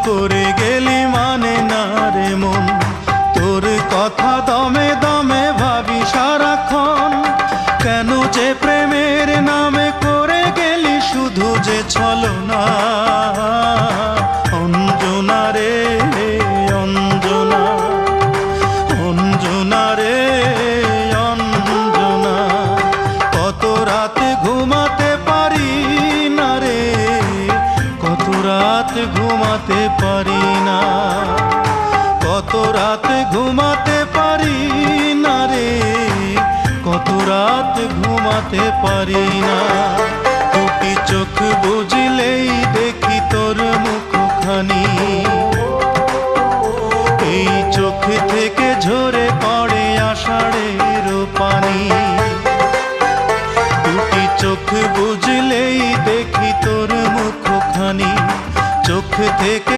করে গেলি মানে না রে মন, তোর কথা দমে দমে ভাবি সারাক্ষণ। কেন যে প্রেমের নামে করে গেলি শুধু যে ছলনা। অঞ্জনা রে অঞ্জনা, অঞ্জনা রে অঞ্জনা, কত রাত ঘুমাতে পারি না রে, কত রাত ঘুমাতে পারি না, কত রাত ঘুমাতে পারি না রে, কত রাত ঘুমাতে পারি না। দুটি চোখ বুঝলেই দেখি তোর মুখখানি, এই চোখ থেকে ঝরে পড়ে আষাঢ়ের পানি। দুটি চোখ বুঝলেই দেখি তোর মুখখানি, চোখ থেকে